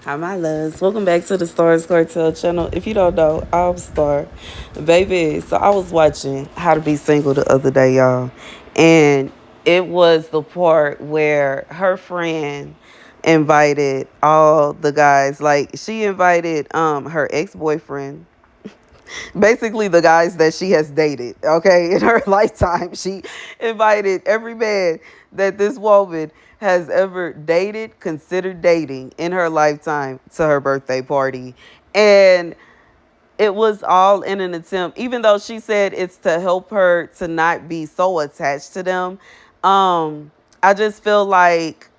Hi, my loves. Welcome back to the Starscartel channel. If you don't know, I'm Star. Baby, so I was watching How to Be Single the other day, y'all. And it was the part where her friend invited all the guys. Like, she invited her ex-boyfriend, basically the guys that she has dated, okay, in her lifetime. She invited every man that this woman has ever dated, considered dating in her lifetime to her birthday party. And it was all in an attempt, even though she said it's to help her to not be so attached to them. I just feel like,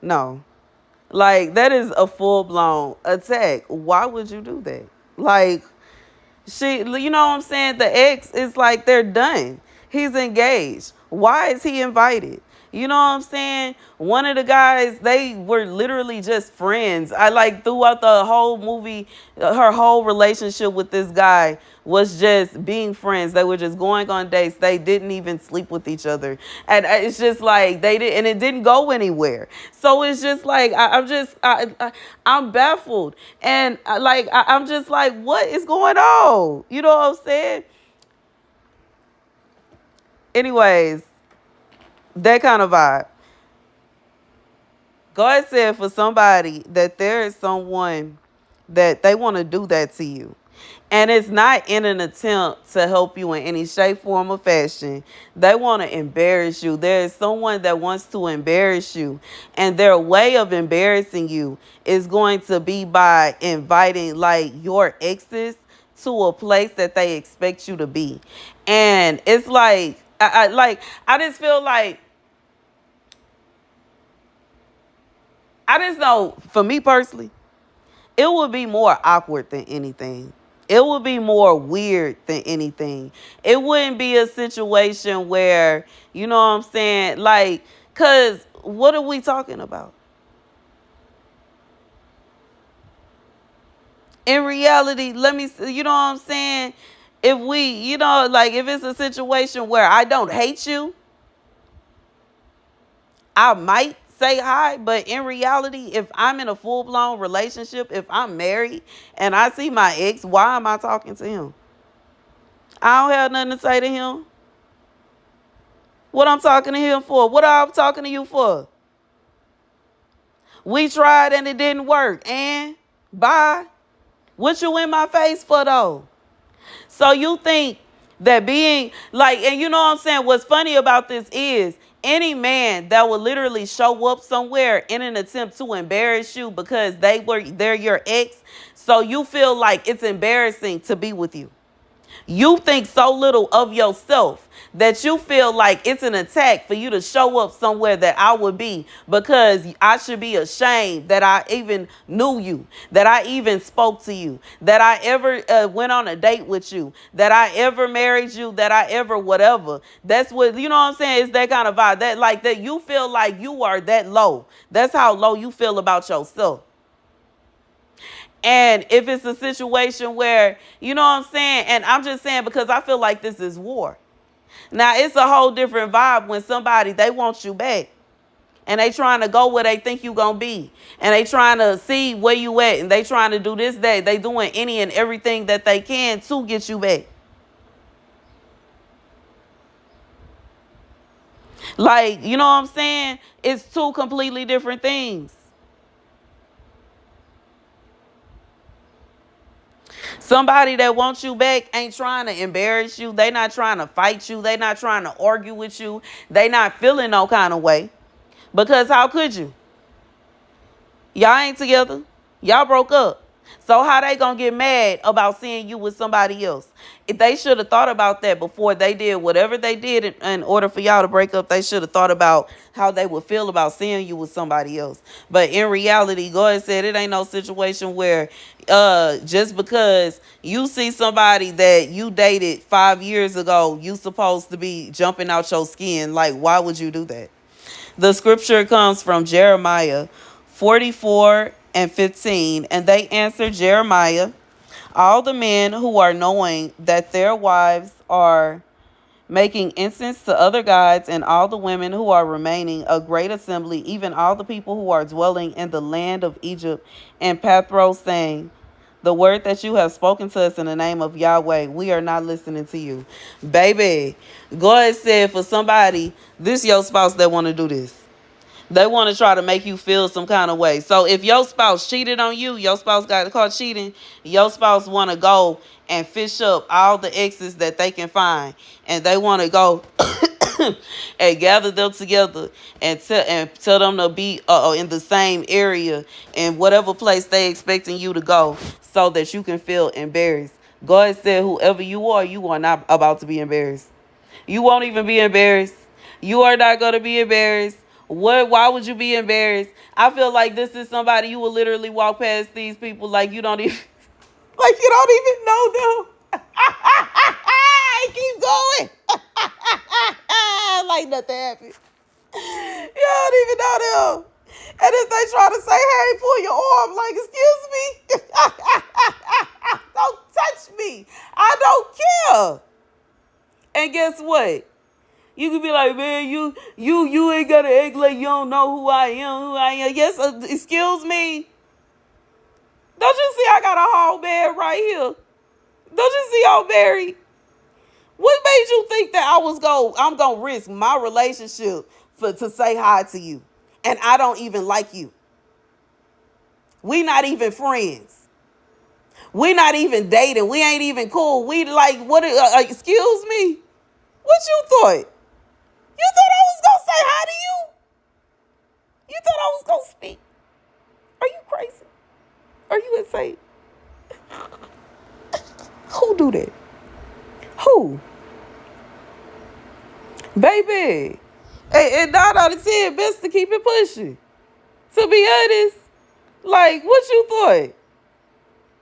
no, like that is a full-blown attack. Why would you do that? Like, you know what I'm saying? The ex is like, they're done. He's engaged. Why is he invited? You know what I'm saying? One of the guys, they were literally just friends. I like throughout the whole movie, her whole relationship with this guy was just being friends. They were just going on dates. They didn't even sleep with each other. And it's just like they did, and it didn't go anywhere. So it's just like, I'm baffled. And I'm just like, what is going on? You know what I'm saying? Anyways, that kind of vibe. God said for somebody that there is someone that they want to do that to you. And it's not in an attempt to help you in any shape, form, or fashion. They want to embarrass you. There is someone that wants to embarrass you. And their way of embarrassing you is going to be by inviting like your exes to a place that they expect you to be. And it's like, I just feel like, I just know, for me personally, it would be more awkward than anything. It would be more weird than anything. It wouldn't be a situation where, you know what I'm saying? Like, because what are we talking about? In reality, let me, you know what I'm saying? If we, like if it's a situation where I don't hate you, I might say hi, but in reality, if I'm in a full-blown relationship, if I'm married and I see my ex, why am I talking to him? I don't have nothing to say to him. What I'm talking to him for? What I'm talking to you for? We tried and it didn't work. And bye. What you in my face for though? So you think that being like, and you know what I'm saying? What's funny about this is any man that will literally show up somewhere in an attempt to embarrass you because they're your ex. So you feel like it's embarrassing to be with you. You think so little of yourself that you feel like it's an attack for you to show up somewhere that I would be, because I should be ashamed that I even knew you, that I even spoke to you, that I ever went on a date with you, that I ever married you, that I ever whatever. That's what, you know what I'm saying? It's that kind of vibe, that like that you feel like you are that low. That's how low you feel about yourself. And if it's a situation where, you know what I'm saying? And I'm just saying because I feel like this is war. Now, it's a whole different vibe when somebody, they want you back. And they trying to go where they think you going to be. And they trying to see where you at. And they trying to do this, that. They doing any and everything that they can to get you back. Like, you know what I'm saying? It's two completely different things. Somebody that wants you back ain't trying to embarrass you. They not trying to fight you. They not trying to argue with you. They not feeling no kind of way. Because how could you? Y'all ain't together. Y'all broke up. So how they gonna get mad about seeing you with somebody else? If they should have thought about that before they did whatever they did in order for y'all to break up, they should have thought about how they would feel about seeing you with somebody else. But in reality, God said it ain't no situation where just because you see somebody that you dated 5 years ago, you supposed to be jumping out your skin. Like, why would you do that? The scripture comes from Jeremiah 44:15. And they answered Jeremiah, all the men who are knowing that their wives are making incense to other gods, and all the women who are remaining, a great assembly, even all the people who are dwelling in the land of Egypt and Pathros, saying, the word that you have spoken to us in the name of Yahweh, we are not listening to you. Baby, God said for somebody, this your spouse that want to do this. They want to try to make you feel some kind of way. So if your spouse cheated on you, your spouse got caught cheating, your spouse want to go and fish up all the exes that they can find. And they want to go and gather them together and tell them to be in the same area in whatever place they expecting you to go so that you can feel embarrassed. God said whoever you are not about to be embarrassed. You won't even be embarrassed. You are not going to be embarrassed. Why would you be embarrassed? I feel like this is somebody you will literally walk past these people like you don't even like you don't even know them. Keep going. Like nothing happened. You don't even know them. And if they try to say, hey, pull your arm, like, excuse me. Don't touch me. I don't care. And guess what? You could be like, man, you ain't gotta act like you don't know who I am. Yes, excuse me. Don't you see I got a whole bed right here? Don't you see I'm married? What made you think that I'm gonna risk my relationship to say hi to you? And I don't even like you. We not even friends. We not even dating. We ain't even cool. We like, what, excuse me? What you thought? You thought I was gonna say hi to you? You thought I was gonna speak? Are you crazy? Are you insane? Who do that? Who? Baby. And 9 out of 10, best to keep it pushing. To be honest, like, what you thought?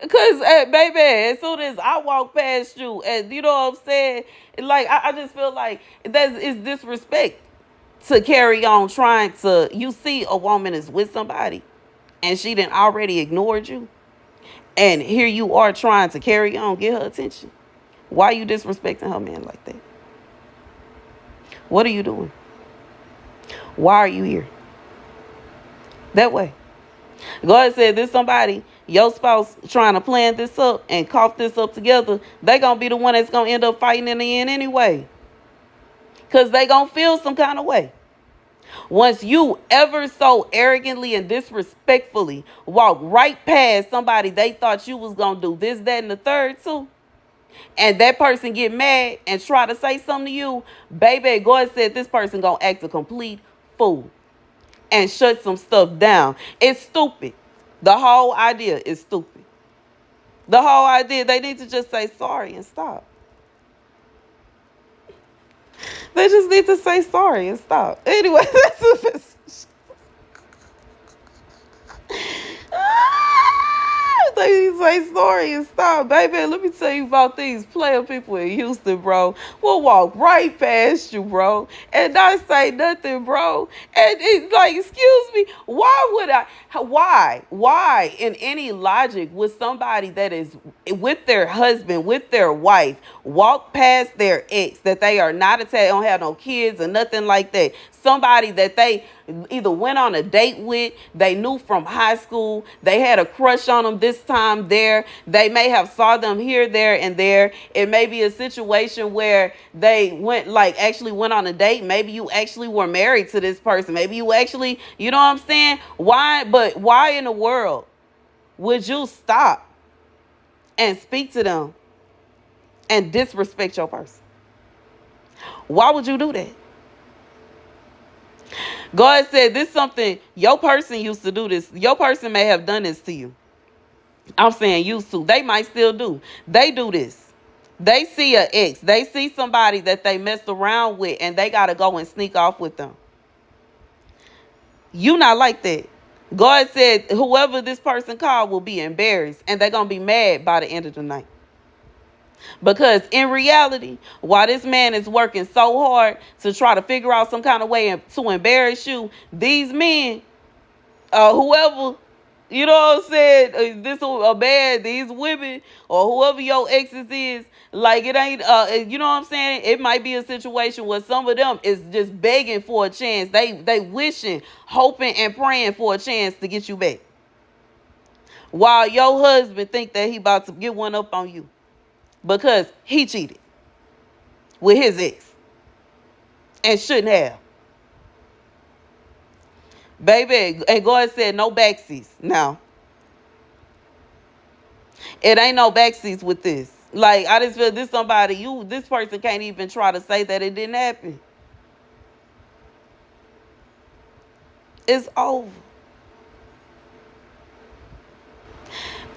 Because, baby, as soon as I walk past you, and you know what I'm saying? Like, I just feel like that is disrespect to carry on trying to, you see a woman is with somebody and she done already ignored you. And here you are trying to carry on, get her attention. Why are you disrespecting her man like that? What are you doing? Why are you here? That way. God said this somebody, your spouse trying to plan this up and cough this up together, they going to be the one that's going to end up fighting in the end anyway. Because they going to feel some kind of way. Once you ever so arrogantly and disrespectfully walk right past somebody they thought you was going to do this, that, and the third too, and that person get mad and try to say something to you, baby, God said this person going to act a complete fool and shut some stuff down. It's stupid. The whole idea is stupid. The whole idea, they need to just say sorry and stop. They just need to say sorry and stop. Anyway, that's a message. They say sorry and stop, baby. Let me tell you about these player people in Houston, bro. We'll walk right past you, bro, and not say nothing, bro. And it's like, excuse me, why would I? Why in any logic would somebody that is with their husband, with their wife, walk past their ex that they are not attached, don't have no kids or nothing like that? Somebody that they either went on a date with, they knew from high school, they had a crush on them this time there, they may have saw them here, there, and there. It may be a situation where they actually went on a date. Maybe you actually were married to this person. Maybe you actually, you know what I'm saying? Why in the world would you stop and speak to them and disrespect your person? Why would you do that? God said this something your person used to do this. Your person may have done this to you. I'm saying used to. They might still do. They do this. They see an ex. They see somebody that they messed around with and they got to go and sneak off with them. You not like that. God said whoever this person called will be embarrassed and they're going to be mad by the end of the night. Because in reality, while this man is working so hard to try to figure out some kind of way to embarrass you, these men, whoever You know what I'm saying? This a man, these women, or whoever your exes is, like it ain't. You know what I'm saying? It might be a situation where some of them is just begging for a chance. They wishing, hoping, and praying for a chance to get you back. While your husband think that he about to get one up on you because he cheated with his ex and shouldn't have. Baby, and God said no backseats. Now, it ain't no backseats with this. Like, I just feel this person can't even try to say that it didn't happen. It's over.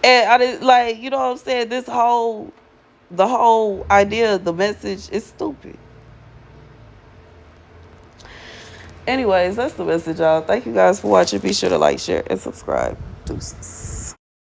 And I just, like, you know what I'm saying? The whole idea, the message is stupid. Anyways, that's the message, y'all. Thank you guys for watching. Be sure to like, share, and subscribe. Deuces.